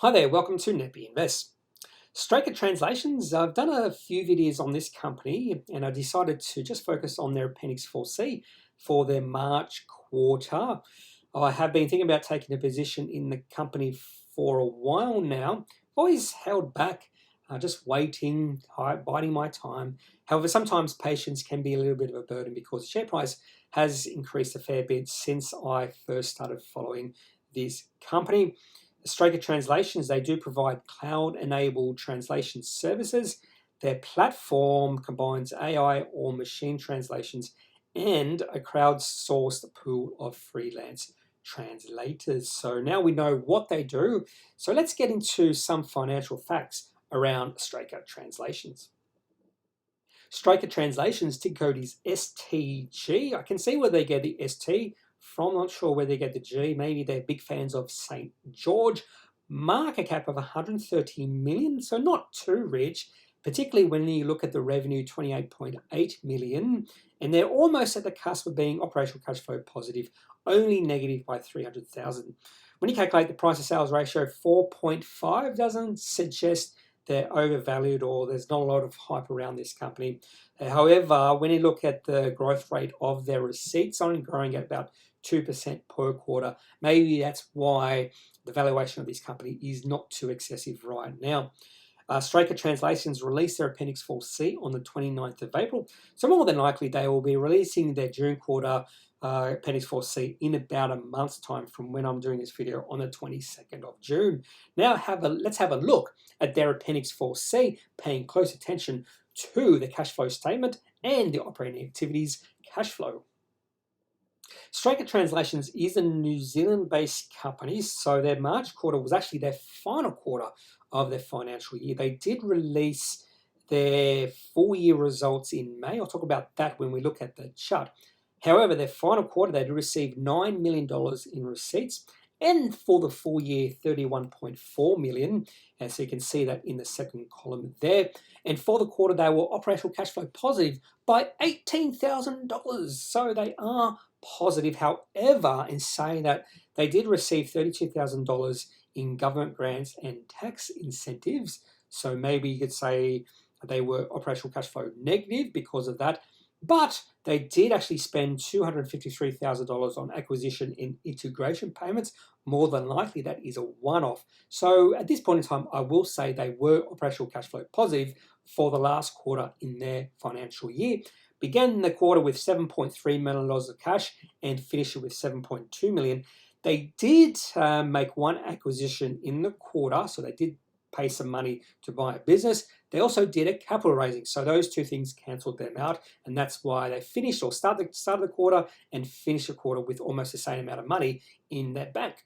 Hi there, welcome to kneppyinvests. Straker Translations, I've done a few videos on this company and I decided to just focus on their Appendix 4C for their March quarter. I have been thinking about taking a position in the company for a while now. I've always held back, just waiting, biding my time. However, sometimes patience can be a little bit of a burden because the share price has increased a fair bit since I first started following this company. Straker Translations, they do provide cloud-enabled translation services. Their platform combines AI or machine translations and a crowdsourced pool of freelance translators. So now we know what they do. So let's get into some financial facts around Straker Translations. Straker Translations, ticker code is STG. I can see where they get the ST from, not sure where they get the G. Maybe they're big fans of St. George. Market cap of 130 million, so not too rich, particularly when you look at the revenue, 28.8 million, and they're almost at the cusp of being operational cash flow positive, only negative by 300,000. When you calculate the price to sales ratio, 4.5 doesn't suggest they're overvalued or there's not a lot of hype around this company. However, when you look at the growth rate of their receipts, only growing at about 2% per quarter, maybe that's why the valuation of this company is not too excessive right now. Straker Translations released their Appendix 4C on the 29th of April, so more than likely they will be releasing their June quarter Appendix 4C in about a month's time from when I'm doing this video on the 22nd of June. Now let's have a look at their Appendix 4C, paying close attention to the cash flow statement and the operating activities cash flow. Straker Translations is a New Zealand-based company, so their March quarter was actually their final quarter of their financial year. They did release their full-year results in May. I'll talk about that when we look at the chart. However, their final quarter, they received $9 million in receipts, and for the full year, 31.4 million. And so you can see that in the second column there. And for the quarter, they were operational cash flow positive by $18,000. So they are positive. However, in saying that, they did receive $32,000 in government grants and tax incentives. So maybe you could say they were operational cash flow negative because of that. But they did actually spend $253,000 on acquisition and integration payments. More than likely, that is a one-off. So at this point in time, I will say they were operational cash flow positive for the last quarter in their financial year. Began the quarter with $7.3 million of cash and finished it with $7.2 million. They did make one acquisition in the quarter, so they did pay some money to buy a business. They also did a capital raising, so those two things cancelled them out, and that's why they finished or started the quarter and finished the quarter with almost the same amount of money in their bank.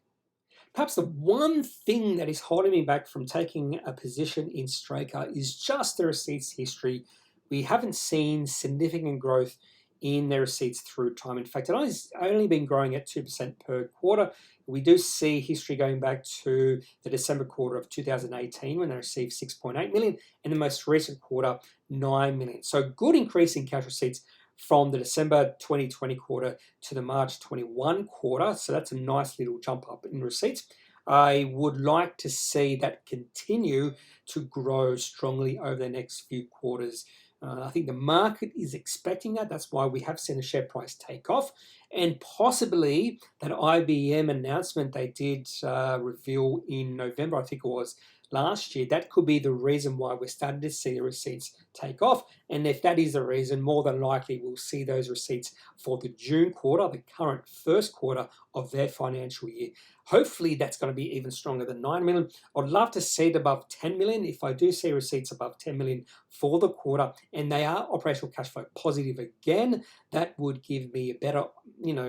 Perhaps the one thing that is holding me back from taking a position in Straker is just the receipts history. We haven't seen significant growth in their receipts through time. In fact, it's only been growing at 2% per quarter. We do see history going back to the December quarter of 2018 when they received 6.8 million, and the most recent quarter, 9 million. So good increase in cash receipts from the December 2020 quarter to the March 21 quarter. So that's a nice little jump up in receipts. I would like to see that continue to grow strongly over the next few quarters. I think the market is expecting that. That's why we have seen the share price take off. And possibly that IBM announcement they did reveal in November, I think it was last year, that could be the reason why we're starting to see the receipts take off. And if that is the reason, more than likely we'll see those receipts for the June quarter, the current first quarter of their financial year. Hopefully that's going to be even stronger than 9 million. I'd love to see it above 10 million. If I do see receipts above 10 million for the quarter and they are operational cash flow positive again, that would give me a better,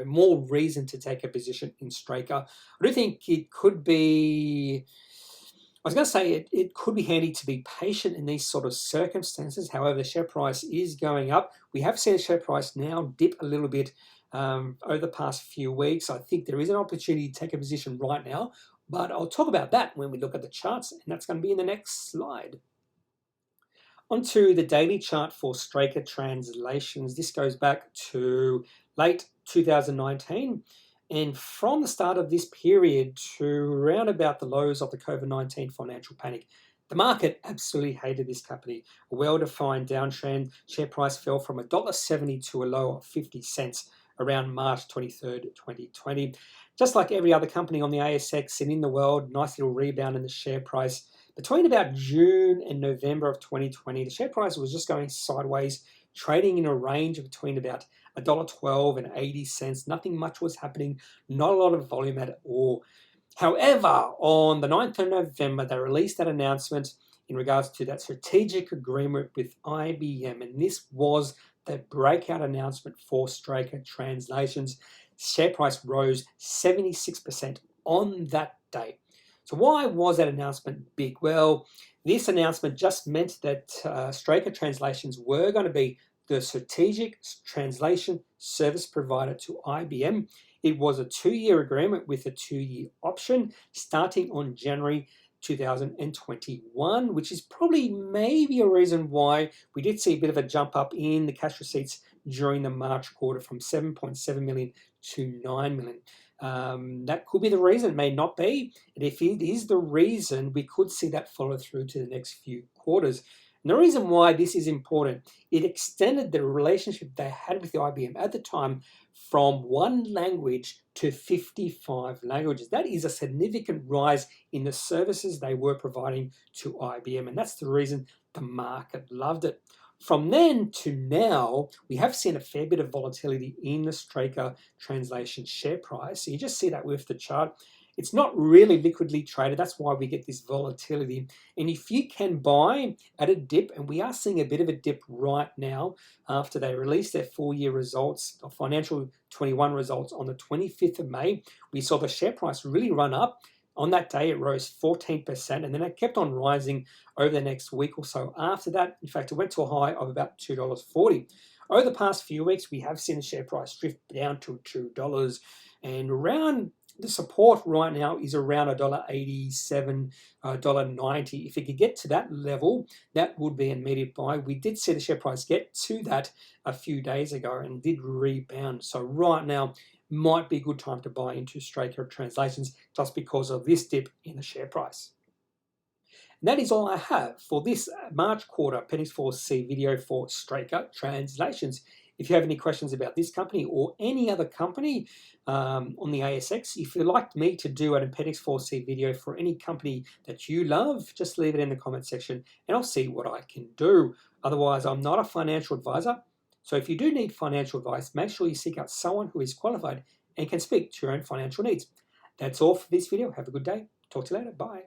more reason to take a position in Straker. I do think it could be, I was going to say it could be handy to be patient in these sort of circumstances. However, the share price is going up. We have seen the share price now dip a little bit over the past few weeks. I think there is an opportunity to take a position right now, but I'll talk about that when we look at the charts, and that's going to be in the next slide. Onto the daily chart for Straker Translations. This goes back to late 2019. And from the start of this period to around about the lows of the COVID-19 financial panic, the market absolutely hated this company. A well-defined downtrend. Share price fell from $1.70 to a low of 50 cents around March 23rd, 2020. Just like every other company on the ASX and in the world, nice little rebound in the share price. Between about June and November of 2020, the share price was just going sideways, trading in a range of between about $1.12 and 80 cents. Nothing much was happening, not a lot of volume at all. However, on the 9th of November, they released that announcement in regards to that strategic agreement with IBM, and this was the breakout announcement for Straker Translations. Share price rose 76% on that day. So why was that announcement big? Well, this announcement just meant that Straker Translations were going to be the strategic translation service provider to IBM. It was a 2-year agreement with a 2-year option starting on January 2021, which is probably maybe a reason why we did see a bit of a jump up in the cash receipts during the March quarter from 7.7 million to 9 million. That could be the reason, it may not be. And if it is the reason, we could see that follow through to the next few quarters. And the reason why this is important, it extended the relationship they had with the IBM at the time from 1 language to 55 languages. That is a significant rise in the services they were providing to IBM, and that's the reason the market loved it. From then to now, we have seen a fair bit of volatility in the Straker Translation share price. So you just see that with the chart. It's not really liquidly traded. That's why we get this volatility. And if you can buy at a dip, and we are seeing a bit of a dip right now after they released their full-year results, the financial 21 results on the 25th of May, we saw the share price really run up. On that day, it rose 14%, and then it kept on rising over the next week or so. After that, in fact, it went to a high of about $2.40. Over the past few weeks, we have seen the share price drift down to $2, and around the support right now is around $1.87, $1.90. If it could get to that level, that would be an immediate buy. We did see the share price get to that a few days ago and did rebound. So right now might be a good time to buy into Straker Translations just because of this dip in the share price. And that is all I have for this March quarter Appendix 4C video for Straker Translations. If you have any questions about this company or any other company on the ASX, if you'd like me to do an Appendix 4C video for any company that you love, just leave it in the comment section and I'll see what I can do. Otherwise, I'm not a financial advisor. So if you do need financial advice, make sure you seek out someone who is qualified and can speak to your own financial needs. That's all for this video. Have a good day. Talk to you later. Bye.